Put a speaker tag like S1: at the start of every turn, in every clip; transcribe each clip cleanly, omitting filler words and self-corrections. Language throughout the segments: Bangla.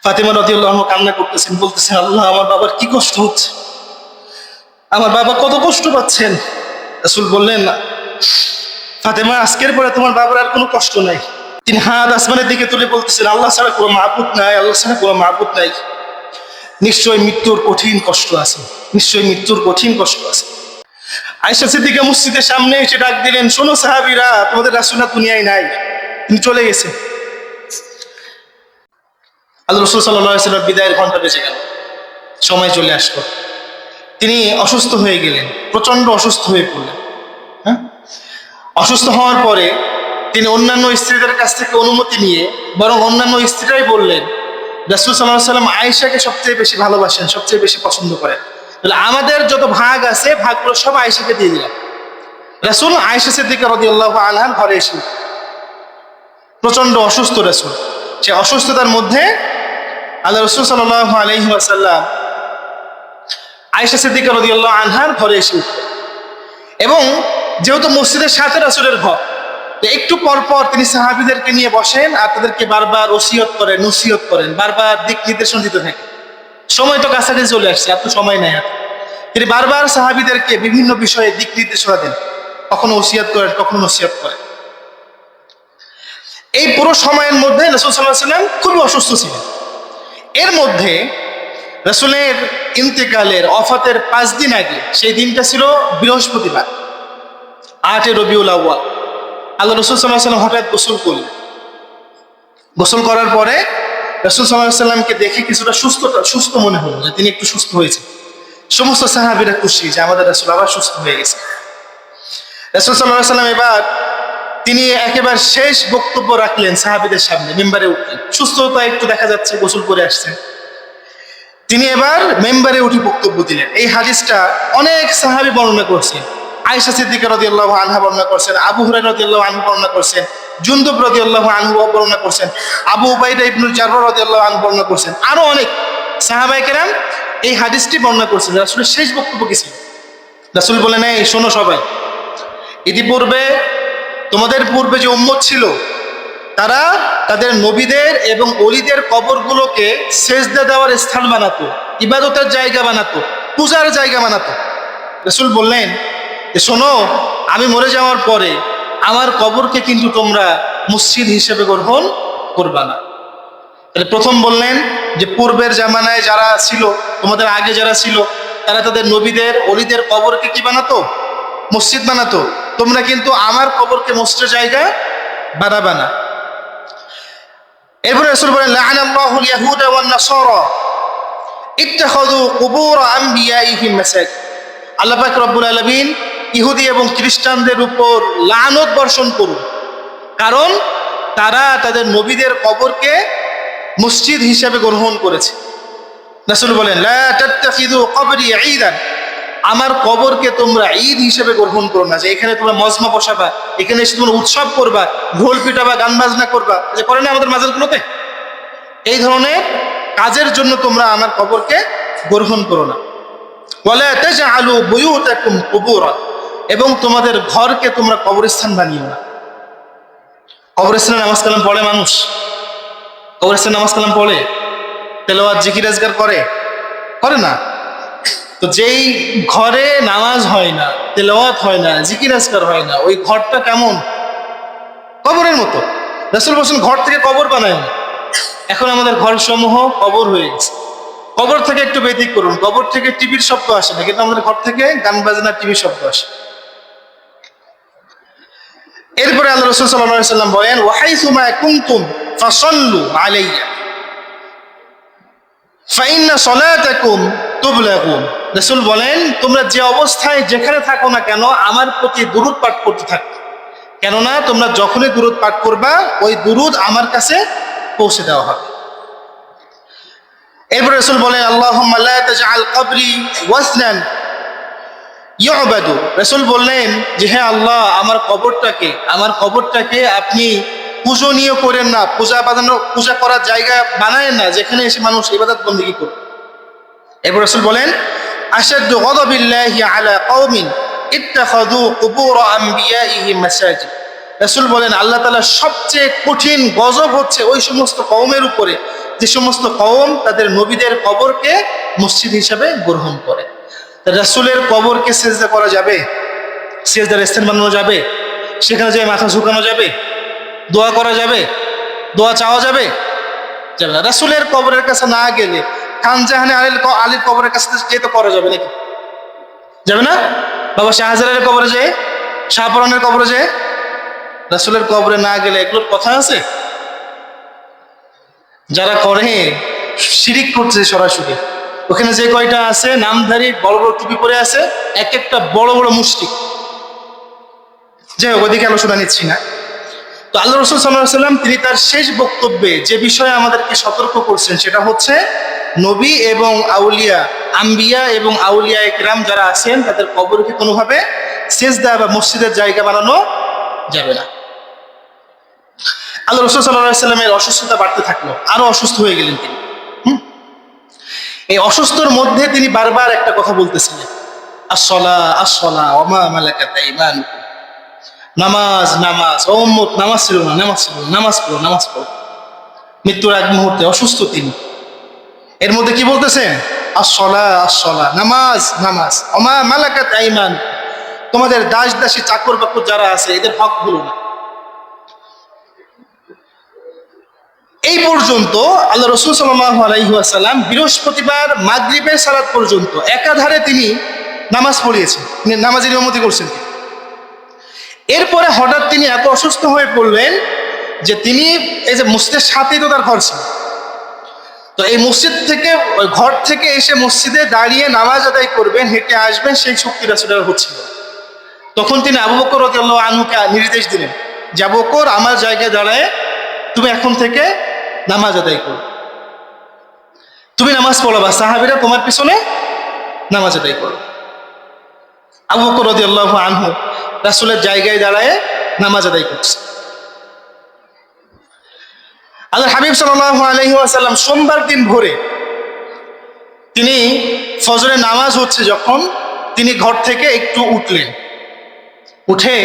S1: ফাতেমা রাদিয়াল্লাহু আনহা কান্না করতেছেন, বলতেছেন, আল্লাহ, আমার বাবার কি কষ্ট হচ্ছে, আমার বাবা কত কষ্ট পাচ্ছেন। রাসূল বললেন, ফাতেমা, আজকের পরে তোমার বাবার আর কোনো কষ্ট নাই। তিনি হাত আসমানের দিকে তুলে বলতেছেন, আল্লাহ ছাড়া কোনো মাবুদ নাই, আল্লাহ ছাড়া কোনো মাবুদ নাই। নিশ্চয় মৃত্যুর কঠিন কষ্ট আছে, নিশ্চয় মৃত্যুর কঠিন কষ্ট আছে। আয়েশা সিদ্দিকা মসজিদের সামনে এসে ডাক দিলেন, শোনো সাহাবীরা, তোমাদের রাসূল দুনিয়ায় নাই, তিনি চলে গেছে। আল্লাহ রাসূল সাল্লাল্লাহু আলাইহি ওয়াসাল্লাম বিদায়ের ঘন্টা বেজে গেল, সময় চলে আসলো। তিনি অসুস্থ হয়ে গেলেন, প্রচন্ড অসুস্থ হয়ে পড়লেন। হ্যাঁ, অসুস্থ হওয়ার পরে তিনি অন্যান্য স্ত্রীদের কাছ থেকে অনুমতি নিয়ে, বরং অন্যান্য স্ত্রীরাই বললেন, রাসূল সাল্লাল্লাহু আলাইহি ওয়াসাল্লাম আয়েশাকে সবচেয়ে বেশি ভালোবাসেন, সবচেয়ে বেশি পছন্দ করেন, তাহলে আমাদের যত ভাগ আছে ভাগগুলো সব আয়েশাকে দিয়ে দিলাম। রাসূল আয়েশা সিদ্দিকা রাদিয়াল্লাহু আনহার ঘরে এসে প্রচন্ড অসুস্থ রাসূল, সে অসুস্থতার মধ্যে আল্লাহ রাসূল সাল্লাল্লাহু আলাইহি ওয়াসাল্লাম আয়েশা সিদ্দিকা রাদিয়াল্লাহু আনহার ঘরে এসে এবং যেহেতু মসজিদের সাথে রাসূলের ঘর, তো একটু পর পর তিনি সাহাবীদেরকে নিয়ে বসেন আর তাদেরকে বারবার ওসিয়ত করেন, নসিহত করেন, বারবার দিক নির্দেশনা দিতে থাকেন। সময় তো কাছাকাছি চলে আসছে, এত সময় নেই আর। তিনি বারবার সাহাবীদেরকে বিভিন্ন বিষয়ে দিক নির্দেশনা দেন, কখনো ওসিয়ত করেন, কখনো নসিহত করেন। এই পুরো সময়ের মধ্যে রাসূল সাল্লাল্লাহু আলাইহি ওয়াসাল্লাম খুবই অসুস্থ ছিলেন। এর মধ্যে রাসূলের ইন্তেকালের ওফাতের 5 দিন আগে, সেই দিনটা ছিল বৃহস্পতিবার, 8 রবিউল আউয়াল। আল্লাহ রাসূল সাল্লাল্লাহু আলাইহি ওয়াসাল্লাম হঠাৎ গোসল করলেন। গোসল করার পরে রাসূল সাল্লাল্লাহু আলাইহি ওয়াসাল্লামকে দেখে কিছুটা সুস্থ মনে হলো, যে তিনি একটু সুস্থ হয়েছেন। সমস্ত সাহাবীরা খুশি যে আমাদের রাসূল আবার সুস্থ হয়ে গেছে। রাসূল সাল্লাল্লাহু আলাইহি ওয়াসাল্লাম এবার তিনি একেবারে শেষ বক্তব্য রাখলেন সাহাবীদের সামনে, মিম্বারে উঠলেন। সুস্থতা একটু দেখা যাচ্ছে, গোসল করে আসছেন। তিনি এবার মেম্বারে উঠে বক্তব্য দিলেন। এই হাদিসটা অনেক সাহাবী বর্ণনা করছেন। আয়েশা সিদ্দিকা রাদিয়াল্লাহু আনহা বর্ণনা করছেন, আবু হুরায়রা রাদিয়াল্লাহু আনহু বর্ণনা করছেন, জুনদুব রাদিয়াল্লাহু আনহু বর্ণনা করছেন, আবু উবাইদা ইবনুল জাররাহ রাদিয়াল্লাহু আনহু বর্ণনা করছেন, আরো অনেক সাহাবায়ে কেরাম এই হাদিসটি বর্ণনা করছেন। রাসূলের শেষ বক্তব্য কি ছিল? রাসূল বলেন, এই শোনো সবাই, ইতিপূর্বে তোমাদের পূর্বে যে উম্মত ছিল, তারা তাদের নবীদের এবং ওলিদের কবরগুলোকে সেজদা দেওয়ার স্থান বানাতো, ইবাদতের জায়গা বানাতো, পূজার জায়গা বানাতো। রাসূল বললেন যে শোনো, আমি মরে যাওয়ার পরে আমার কবরকে কিন্তু তোমরা মসজিদ হিসেবে গ্রহণ করবা না। তাহলে প্রথম বললেন যে পূর্বের জামানায় যারা ছিল, তোমাদের আগে যারা ছিল, তারা তাদের নবীদের ওলিদের কবরকে কি বানাতো? মসজিদ বানাতো। তোমরা কিন্তু আমার কবরকে মসজিদের জায়গা বানাবা না। এরপরে রাসূল বলেন, লাআনাল্লাহুল ইয়াহুদা ওয়ান নাসারা ইত্তাখাযু কুবুর আমবিয়াইহিম মাসাজিদ। আল্লাহ পাক রব্বুল আলামিন ইহুদি এবং খ্রিস্টানদের উপর লানত বর্ষণ করুন, কারণ তারা তাদের নবীদের কবরকে মসজিদ হিসেবে গ্রহণ করেছে। রাসূল বলেন, লা তাত্তাখিযু কবরি ঈদান, আমার কবরকে তোমরা ঈদ হিসেবে গ্রহণ করো না, যে এখানে তোমরা মজমা বসাবা, এখানে এসে তোমরা উৎসব করবা, ঢোল পিটাবা, গান বাজনা করবা, যে করে না আমাদের মাজারগুলোতে, এই ধরনের কাজের জন্য তোমরা আমার কবরকে গ্রহণ করো না। ওয়ালা তাজআলু বুয়ুতাকুম কুবুরা, এবং তোমাদের ঘরকে তোমরা কবরস্থান বানিও না। কবরস্থানে নামাজ কালাম পড়ে মানুষ? কবরস্থানে নামাজ কালাম পড়ে? তেলাওয়াত জিকির আজকার করে না? তো যেই ঘরে নামাজ হয় না, তেলাওয়াত হয় না, জিকির আজকার হয় না, ওই ঘরটা কেমন? কবরের মতো। রাসূল বলেন, ঘর থেকে কবর বানায় না। এখন আমাদের ঘর সমূহ কবর হয়ে গেছে। কবর থেকে একটু ব্যতিক্রম করুন, কবর থেকে টিভির শব্দ আসে না, কিন্তু আমাদের ঘর থেকে গান বাজনা, টিভির শব্দ আসে। এরপরে আল্লাহ রাসূল সাল্লাল্লাহু আলাইহি ওয়াসাল্লাম বলেন, ওয়াহাইসুমা কুনতুম ফাসাল্লু আলাইয়া ফাইন্না সলাতাকুম তুবলাগুন। রাসূল বলেন, তোমরা যে অবস্থায় যেখানে থাকো না কেন, আমার প্রতি দুরূদ পাঠ করতে থাকো, কেননা তোমরা যখনই দুরূদ পাঠ করবা, ওই দুরূদ আমার কাছে পৌঁছে দেওয়া হবে। এরপর রাসূল বলেন, আল্লাহুম্মা লা তাজআল কবরি ওয়াসনান ইউবাদু। রাসূল বললেন যে হে আল্লাহ, আমার কবরটাকে আপনি পূজনীয় করেন না, পূজা করার জায়গা বানায়েন না, যেখানে এসে মানুষ ইবাদত বন্দেগী করবে। এরপর রাসূল বলেন, আশাদ্দু গাদাবিল্লাহি আলা কওমিন ইত্তাখাযু কুবুর আমবিয়াইহিম মাসাজিদ। রাসূল বলেন, আল্লাহ তাআলা সবচেয়ে কঠিন গজব হচ্ছে ওই সমস্ত কওমের উপরে যে সমস্ত কওম তাদের নবীদের কবরকে মসজিদ হিসাবে গ্রহণ করে। রাসূলের কবরকে সিজদা করা যাবে? সিজদার স্থান বানানো যাবে? সেখানে যেয়ে মাথা ঝুঁকানো যাবে? দোয়া করা যাবে? দোয়া চাওয়া যাবে? যাবে না। রাসূলের কবরের কাছে না গেলে খানজাহানে আলীর কবরের কাছে যেতে করা যাবে নাকি? যাবে না? বাবা শাহজালালের কবরে যেয়ে, শাহপরানের কবরে যেয়ে, রাসূলের কবরে না গেলে এগুলোর কথা আছে? যারা করে শিরিক করছে সরাসরি। ওখানে যে কয়টা আছে নামধারী বড় বড় টুপি পরে আছে, এক একটা বড় বড় মুশরিক। যাই হোক, ওদিকে আলোচনা নিচ্ছি না। তো আল্লাহ রাসূল সাল্লাল্লাহু আলাইহি ওয়াসাল্লাম তিনি তার শেষ বক্তব্যে যে বিষয়ে আমাদেরকে সতর্ক করছেন সেটা হচ্ছে নবী এবং আউলিয়া, আম্বিয়া এবং আউলিয়া ইকরাম যারা আছেন তাদের কবরকে কোনোভাবে সিজদা বা মসজিদের জায়গা বানানো যাবে না। আল্লাহ রাসূল সাল্লাল্লাহু আলাইহি ওয়াসাল্লামের অসুস্থতা বাড়তে থাকলো, আরো অসুস্থ হয়ে গেলেন তিনি। এই অসুস্থর মধ্যে তিনি বারবার একটা কথা বলতেছিলেন, আসসালা আসসালা ওয়া মা মালাকাত আইমানুকুম, নামাজ নামাজ, ও উম্মত নামাজ ছিল না, নামাজ ছিল না, নামাজ পড়ো নামাজ পড়ো। মৃত্যুর এক মুহূর্তে অসুস্থ তিনি, এর মধ্যে কি বলতেছেন? আসসালা আসসালা, নামাজ নামাজ, ওয়া মা মালাকাত আইমানুকুম, তোমাদের দাস দাসী চাকর বাকর যারা আছে এদের হক ভুলো না। এই পর্যন্ত আল্লাহ রাসূল সাল্লাল্লাহু আলাইহি ওয়াসাল্লাম বৃহস্পতিবার মাগরিবের সালাত পর্যন্ত একাধারে তিনি নামাজ পড়িয়েছেন, নামাজের ইমামতি করছেন। এরপরে হঠাৎ তিনি এত অসুস্থ হয়ে পড়লেন যে তিনি এই যে মসজিদের সাথেই তো তার ঘর ছিল, তো এই মসজিদ থেকে ওই ঘর থেকে এসে মসজিদে দাঁড়িয়ে নামাজ আদায় করবেন, হেঁটে আসবেন, সেই শক্তি রাসূলের হচ্ছিল। তখন তিনি আবু বকর রাদিয়াল্লাহু আনহুকে নির্দেশ দিলেন যে আবু বকর, আমার জায়গায় দাঁড়ায় তুমি এখন থেকে নামাজ আদায় করো, তুমি নামাজ পড়াবা, সাহাবীরা তোমার পিছনে নামাজ আদায় করো। আবু বকর রাদিয়াল্লাহু আনহু রাসূলের জায়গায় দাঁড়ায় নামাজ আদায় করছে। আল্লাহর হাবিব সাল্লাল্লাহু আলাইহি ওয়াসাল্লাম সোমবার দিন ভোরে তিনি ফজরের নামাজ হচ্ছে যখন, তিনি ঘর থেকে একটু উঠলেন, উঠে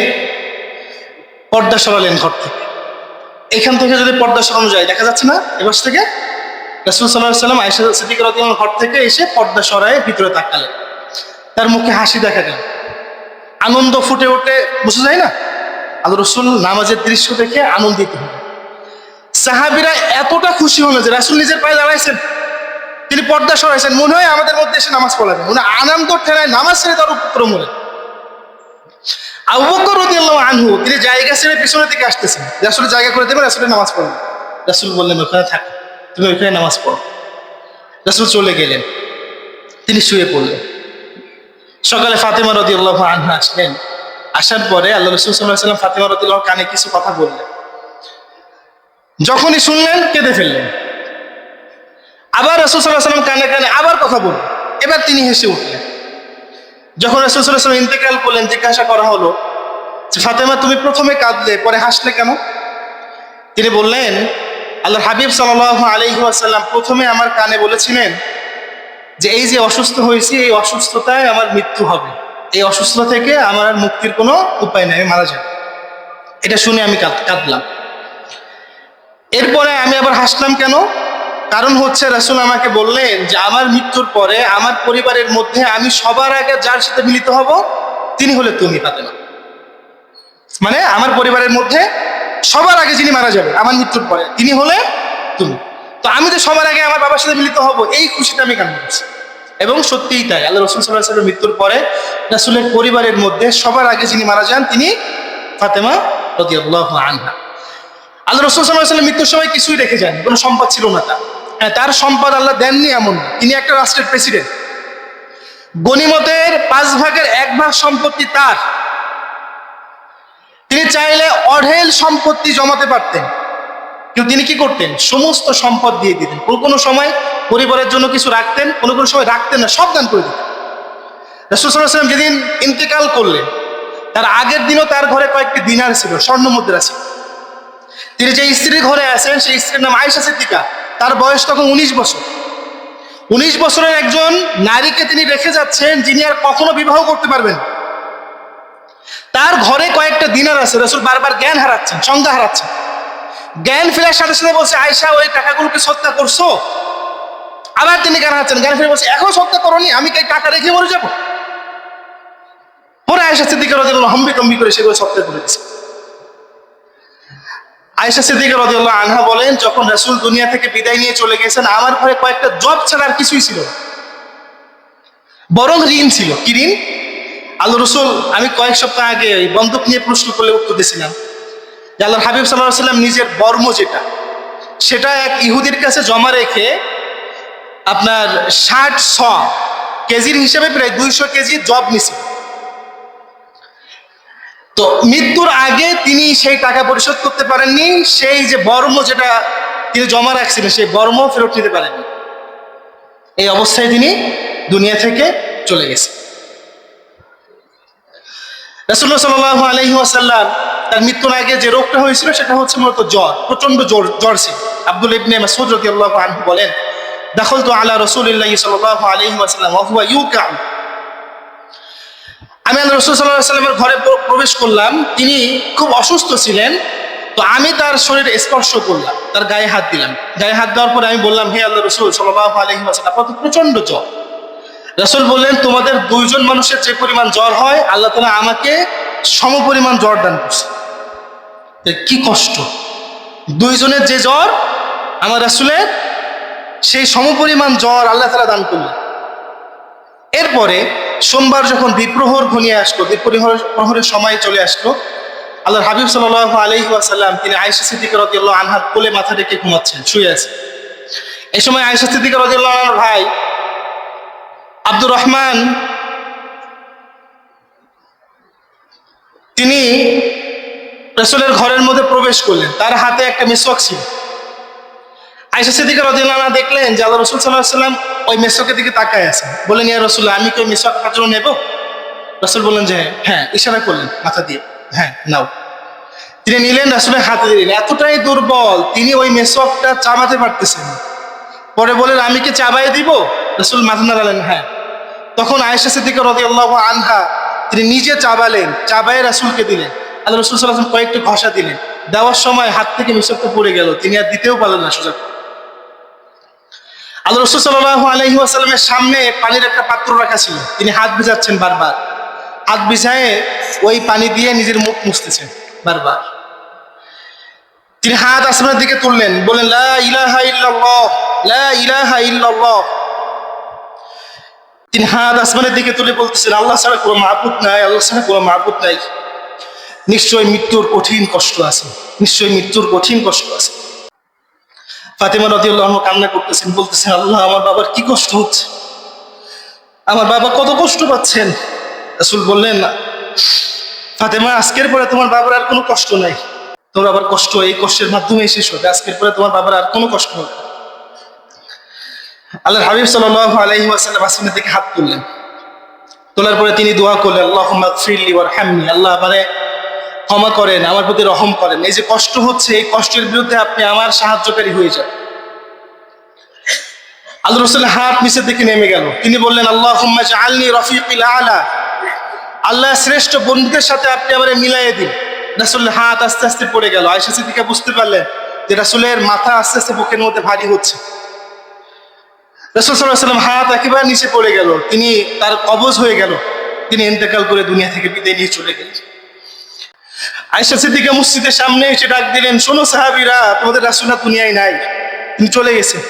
S1: পর্দা সরালেন ঘর থেকে। এখান থেকে যদি পর্দা সরানো যায়, দেখা যাচ্ছে না এবার থেকে, রাসূল সাল্লাল্লাহু আলাইহি ওয়াসাল্লাম আয়েশা সিদ্দিকা রাদিয়াল্লাহু আনহার ঘর থেকে এসে পর্দা সরায় ভিতরে তাকালেন। তার মুখে হাসি দেখা গেল, আনন্দ ফুটে ওঠে, বোঝা যায় না? আল্লাহ রাসূল নামাজের দৃশ্য দেখে আনন্দিত হলেন। সাহাবীরা এতটা খুশি হলো যে রাসূল নিজের পায়ে দাঁড়াইছেন, তিনি পর্দা সরাইছেন, মনে হয় আমাদের মধ্যে এসে নামাজ পড়াবেন। উনি আনন্দ ঠেলায় নামাজ ছেড়ে তার উপক্রম হলেন। আবু বকর রাদিয়াল্লাহু আনহু তিনি জায়গা ছেড়ে পিছনের দিকে আসতেছেন, রাসূলের জায়গা করে দেবেন, রাসূলের নামাজ পড়বেন। রাসূল বললেন ওখানে থাক, তুমি ওইখানে নামাজ পড়ো। রাসূল চলে গেলেন, তিনি শুয়ে পড়লেন। সকালে ফাতেমা রাদিয়াল্লাহু আনহা আসলেন, আসার পরে আল্লাহ রাসূল সাল্লাল্লাহু আলাইহি ওয়াসাল্লাম ফাতেমা রাদিয়াল্লাহু কানে কিছু কথা বললেন। যখনই শুনলেন কেঁদে ফেললেন। আবার রাসূল সাল্লাল্লাহু আলাইহি ওয়াসাল্লাম কানে কানে আবার কথা বললেন, এবার তিনি হেসে উঠলেন। যখন রাসূল সাল্লাল্লাহু আলাইহি ওয়াসাল্লাম ইন্তেকাল করলেন, জিজ্ঞাসা করা হলো যে ফাতেমা তুমি প্রথমে কাঁদলে পরে হাসলে কেন? তিনি বললেন, আল্লাহর হাবিব সাল্লাল্লাহু আলাইহি ওয়াসাল্লাম প্রথমে আমার কানে বলেছিলেন যে এই যে অসুস্থ হয়েছি, এই অসুস্থতায় আমার মৃত্যু হবে, এই অসুস্থতা থেকে আমার আর মুক্তির কোনো উপায় নেই, আমি মারা যাব। এটা শুনে আমি কাঁদলাম। এরপরে আমি আবার হাসলাম কেন? কারণ হচ্ছে রাসূল আমাকে বললেন যে আমার মৃত্যুর পরে আমার পরিবারের মধ্যে আমি সবার আগে যার সাথে মিলিত হব তিনি হলে তুমি ফাতেমা। মানে আমার পরিবারের মধ্যে সবার আগে যিনি মারা যাবে আমার মৃত্যুর পরে তিনি হলে তুমি। তো আমি তো সবার আগে আমার বাবার সাথে মিলিত হব, এই খুশিটা আমি কামনা করছি। এবং সত্যিই তাই, আল্লাহ রাসূল সাল্লাল্লাহু আলাইহি ওয়াসাল্লামের মৃত্যুর পরে রাসূলের পরিবারের মধ্যে সবার আগে যিনি মারা যান তিনি ফাতেমা রাদিয়াল্লাহু আনহা। আল্লাহ রাসূল সাল্লাল্লাহু আলাইহি ওয়াসাল্লাম মৃত্যুর সময় কিছুই রেখে যান, কোনো সম্পদ ছিল না তার। হ্যাঁ, তার সম্পদ আল্লাহ দেননি এমন না, তিনি একটা রাষ্ট্রের প্রেসিডেন্ট, গনিমতের 1/5 সম্পত্তি তার। তিনি চাইলে অঢেল সম্পত্তি জমাতে পারতেন, কিন্তু তিনি কি করতেন? সমস্ত সম্পদ দিয়ে দিতেন। কোনো সময় পরিবারের জন্য কিছু রাখতেন, কোনো সময় রাখতেন না, সব দান করে দিতেন। রাসূল সাল্লাল্লাহু আলাইহি ওয়াসাল্লাম যেদিন ইন্তেকাল করলেন তার আগের দিনও তার ঘরে কয়েকটি দিনার ছিল, স্বর্ণ মুদ্রা ছিল। তিনি যে স্ত্রীর ঘরে আছেন সেই স্ত্রীর নাম আয়েশা সিদ্দিকা, তার বয়স তখন 19 বছর। 19 বছরের একজন নারীকে তিনি রেখে যাচ্ছেন যিনি আর কখনো বিবাহ করতে পারবেন। তার ঘরে কয়েকটা দিনার আছে, রাসূল বারবার জ্ঞান হারাচ্ছেন, সংজ্ঞা হারাচ্ছেন। জ্ঞান ফেরার সাথে সাথে বলছে, আয়েশা ওই টাকাগুলোকে সৎকার করছো? আবার তিনি জ্ঞান হারাচ্ছেন, জ্ঞান ফিরে বলছে, এখন সৎকার করনি, আমি কি টাকা রেখে মরে যাবো? পরে আয়েশা সিদ্দিকা রাদিয়াল্লাহু আনহা হম্বিকম্বি করে সেগুলো সৎকার করে দিয়েছে। আয়েশা সিদ্দিকা রাদিয়াল্লাহু আনহা বলেন, যখন রাসূল দুনিয়া থেকে বিদায় নিয়ে চলে গেছেন, আমার ঘরে কয়েকটা জব ছাড়া আর কিছুই ছিল না, বরং ঋণ ছিল। কি ঋণ? আল্লাহ রসুল, আমি কয়েক সপ্তাহ আগে বন্দুক নিয়ে প্রশ্ন করলে উত্তর দিয়েছিলাম যে আল্লাহর হাবিব সাল্লাল্লাহু আলাইহি ওয়াসাল্লাম নিজের বর্ম যেটা, সেটা এক ইহুদির কাছে জমা রেখে আপনার 60 কেজির হিসেবে প্রায় 200 কেজি জব নিছে। তো মৃত্যুর আগে তিনি সেই টাকা পরিশোধ করতে পারেননি, সেই যে বর্ম যেটা তিনি জমা রাখছিলেন সেই বর্ম ফেরত নিতে পারেননি। এই অবস্থায় তিনি দুনিয়া থেকে চলে গেছেন। রাসূলুল্লাহ সাল্লাল্লাহু আলাইহি ওয়াসাল্লাম তার মৃত্যুর আগে যে রোগটা হয়েছিল সেটা হচ্ছে মূলত জ্বর, প্রচন্ড জ্বর ছিল। আব্দুল্লাহ ইবনে মাসউদ রাদিয়াল্লাহু আনহু বলেন, দাখালতু আলা রাসূলিল্লাহি সাল্লাল্লাহু আলাইহি ওয়াসাল্লাম ওয়া হুয়া ইউকা। আমি আল্লাহ রাসূল সাল্লাল্লাহু আলাইহি ওয়াসাল্লামের ঘরে প্রবেশ করলাম, তিনি খুব অসুস্থ ছিলেন। তো আমি তার শরীরে স্পর্শ করলাম, তার গায়ে হাত দিলাম। গায়ে হাত দেওয়ার পরে আমি বললাম, হে আল্লাহ রাসূল সাল্লাল্লাহু আলাইহি ওয়াসাল্লাম, আপনার তো প্রচন্ড জ্বর। রাসূল বললেন, তোমাদের দুইজন মানুষের যে পরিমাণ জ্বর হয়, আল্লাহ তাআলা আমাকে সমপরিমাণ জ্বর দান করছে। কি কষ্ট! দুইজনের যে জ্বর আমার রাসূলের, সেই সমপরিমাণ জ্বর আল্লাহ তাআলা দান করলেন। এরপরে সোমবার যখন দ্বিপ্রহর ঘনিয়ে আসলো, দ্বিপ্রহরের সময় চলে আসলো, আল্লাহর হাবিব সাল্লাল্লাহু আলাইহি ওয়াসাল্লাম তিনি আয়েশা সিদ্দিকা রাদিয়াল্লাহু আনহার কোলে মাথা রেখে ঘুমাচ্ছেন, শুয়ে আছে। এই সময় আয়েশা সিদ্দিকা রাদিয়াল্লাহু আনহার ভাই আব্দুর রহমান তিনি রাসূলের ঘরের মধ্যে প্রবেশ করলেন, তার হাতে একটা মিসওয়াক ছিল। আয়েশা সিদ্দিকা রাদিয়াল্লাহু আনহা দেখলেন যে আল্লাহ রাসূল সাল্লাল্লাহু আলাইহি ওয়াসাল্লাম ওই মিসওয়াকের দিকে তাকায় আছেন। বললেন, ইয়া রাসূলুল্লাহ, আমি কি ওই মিসওয়াক আপনার জন্য নেব? রাসূল বললেন যে হ্যাঁ, ইশারা করলেন মাথা দিয়ে, হ্যাঁ নাও। তিনি নিলেন, রাসূলের হাতে দিলেন। এতটাই দুর্বল, তিনি ওই মিসওয়াকটা চাবাতে পারতেছেন। পরে বলেন, আমি কি চাবায়ে দিব? রাসূল মাথা নাড়ালেন, হ্যাঁ। তখন আয়েশা সিদ্দিকা রাদিয়াল্লাহু আনহা তিনি নিজে চাবালেন, চাবায়ে রাসূলকে দিলেন। আল্লাহ রাসূল সাল্লাল্লাহু আলাইহি ওয়াসাল্লাম কয়েকটা ঘষা দিলেন। দেওয়ার সময় হাত থেকে মিসওয়াকটা পড়ে গেল, তিনি আর দিতেও পারলেন না সোজা। আল্লাহ রাসূল সাল্লাল্লাহু আলাইহি ওয়াসাল্লামের সামনে পানির একটা পাত্র রাখা ছিল, তিনি হাত ভিজাচ্ছেন বারবার, হাত ভিজায়ে ওই পানি দিয়ে নিজের মুখ মুছতেছেন বারবার। তিনি হাত আসমানের দিকে তুললেন, বলেন, লা ইলাহা ইল্লাল্লাহ, লা ইলাহা ইল্লাল্লাহ। তিনি হাত আসমানের দিকে তুলে বলতেছেন, আল্লাহ ছাড়া কোনো মাবুদ নাই, আল্লাহ ছাড়া কোনো মাবুদ নাই। নিশ্চয় মৃত্যুর কঠিন কষ্ট আছে, নিশ্চয় মৃত্যুর কঠিন কষ্ট আছে। ফাতেমা রাদিয়াল্লাহু আনহা কান্না করতেছেন, বলতেছেন, আল্লাহ, আমার বাবার কি কষ্ট হচ্ছে, আমার বাবা কত কষ্ট পাচ্ছেন। রাসূল বললেন, ফাতেমা, আজকের পরে তোমার বাবার আর কোনো কষ্ট নাই, তোমার বাবার কষ্ট এই কষ্টের মাধ্যমেই শেষ হবে, আজকের পরে তোমার বাবার আর কোনো কষ্ট হবে না। আল্লাহর হাবিব সাল্লাল্লাহু আলাইহি ওয়াসাল্লাম আসমানের দিকে হাত তুললেন, তোলার পরে তিনি দোয়া করলেন, আল্লাহুম্মা গফিরলি ওয়ারহামনি, আল্লাহ আমারে ক্ষমা করেন, আমার প্রতি রহম করেন। এই যে কষ্ট হচ্ছে, এই কষ্টের বিরুদ্ধে আপনি আমার সাহায্যকারী হয়ে যান। আল্লাহ রাসূলের হাত নিচের দিকে নেমে গেল, তিনি বললেন, আল্লাহুম্মা জাআলনি রাফিকিল আলা, আল্লাহ শ্রেষ্ঠ বন্ধুদের সাথে আপনি আমারে মিলাইয়ে দিন। রাসূলের হাত আস্তে আস্তে পড়ে গেল। আয়েশা সিদ্দিকা বুঝতে পারলেন যে রাসূলের মাথা আস্তে আস্তে বুকের মধ্যে ভারী হচ্ছে। রাসূল সাল্লাল্লাহু আলাইহি ওয়াসাল্লাম হাত একেবারে নিচে পড়ে গেল, তিনি তার কবজ হয়ে গেল, তিনি ইন্তেকাল করে দুনিয়া থেকে বিদায় নিয়ে চলে গেলেন। আয়েশা সিদ্দিকা মসজিদের সামনে এসে ডাক দিলেন, শোনো সাহাবীরা, তোমাদের রাসূল দুনিয়ায় নাই, তিনি চলে গেছেন।